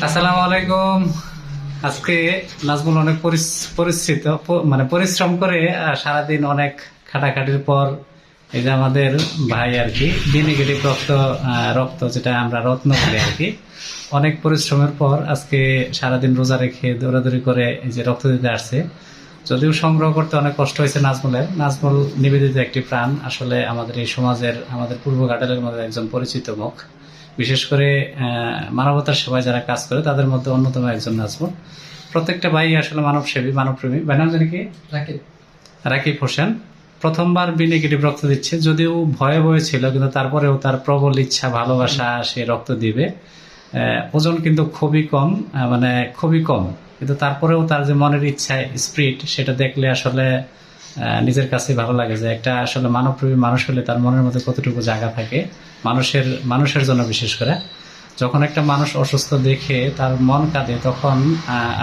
আসসালামু আলাইকুম। আজকে নাজমুল অনেক পরিশ্রম করে সারাদিন অনেক খাটাখাটির পর এই যে আমাদের ভাই আর কি বি নেগেটিভ রক্ত যেটা আমরা রত্ন বলি আর কি, অনেক পরিশ্রমের পর আজকে সারাদিন রোজা রেখে দৌড়াদৌড়ি করে এই যে রক্ত দিতে আসছে। যদিও সংগ্রহ করতে অনেক কষ্ট হয়েছে নাজমুল নিবেদিত একটি প্রাণ, আসলে আমাদের এই সমাজের, আমাদের পূর্ব ঘাটালের মধ্যে একজন পরিচিত মুখ। বিশেষ করে মানবতার সেবায় যারা কাজ করে তাদের মধ্যে অন্যতম একজন নাজমুল। প্রত্যেকটা ভাই আসলে মানবসেবী, মানবপ্রেমী। ভাই নাম জানি কি? রাকিব হোসেন। প্রথমবার বি নেগেটিভ রক্ত দিচ্ছে, যদিও ভয়ে ছিল, কিন্তু তারপরেও তার প্রবল ইচ্ছা, ভালোবাসা, সে রক্ত দিবে। ওজন কিন্তু খুবই কম, মানে খুবই কম, কিন্তু তারপরেও তার যে মনের ইচ্ছা, স্পিরিট, সেটা দেখলে আসলে নিজের কাছে ভালো লাগে যে একটা আসলে মানবপ্রেমী মানুষ হলে তার মনের মধ্যে কতটুকু জায়গা থাকে মানুষের জন্য। বিশেষ করে যখন একটা মানুষ অসুস্থ দেখে তার মন কাঁদে, তখন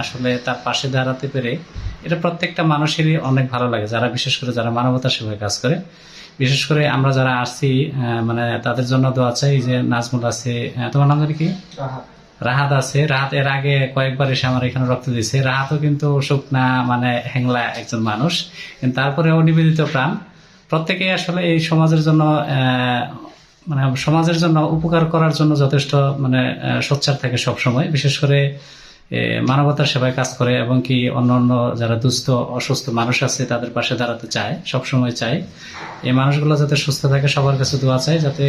আসলে তার পাশে দাঁড়াতে পেরে এটা প্রত্যেকটা মানুষেরই অনেক ভালো লাগে, যারা বিশেষ করে যারা মানবতার সেবায় কাজ করে। বিশেষ করে আমরা যারা আসছি মানে তাদের জন্য দোয়া চাই। যে নাজমুল আছে, তোমার নাম জানি কি? রাহাত আছে। রাহাত এর আগে কয়েকবার এসে আমার এখানে রক্ত দিয়েছে। রাহাতও কিন্তু শুকনা, মানে হ্যাংলা একজন মানুষ, কিন্তু তারপরেও নিবেদিত প্রাণ। প্রত্যেকেই আসলে এই সমাজের জন্য মানে সমাজের জন্য উপকার করার জন্য যথেষ্ট মানে সোচ্চার থাকে সব সময়। বিশেষ করে মানবতার সেবায় কাজ করে, এবং কি অন্য অন্য যারা দুস্থ অসুস্থ মানুষ আছে তাদের পাশে দাঁড়াতে চায়, সবসময় চায়। এই মানুষগুলো যাতে সুস্থ থাকে, সবার কাছে দোয়া চাই যাতে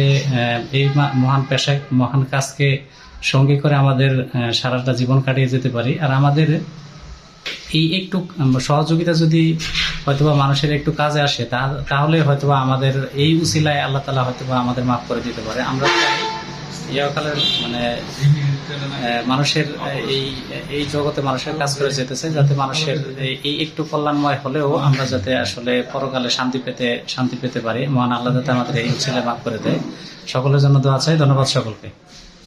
এই মহান পেশায়, মহান কাজকে সঙ্গী করে আমাদের সারাটা জীবন কাটিয়ে যেতে পারি। আর আমাদের এই একটু সহযোগিতা যদি হয়তোবা মানুষের একটু কাজে আসে, তাহলে হয়তোবা আমাদের এই উসিলায় আল্লাহ তাআলা হয়তোবা আমাদের মাফ করে দিতে পারে। আমরা চাই ইয়াকালের মানে মানুষের এই জগতে মানুষের কাজ করে যেতেছে, যাতে মানুষের এই একটু কল্যাণময় হলেও আমরা যাতে আসলে পরকালে শান্তি পেতে পারি। মহান আল্লাহ যাতে আমাদের এই উসিলায় মাফ করে দেয়। সকলের জন্য দোয়া চাই। ধন্যবাদ সকলকে।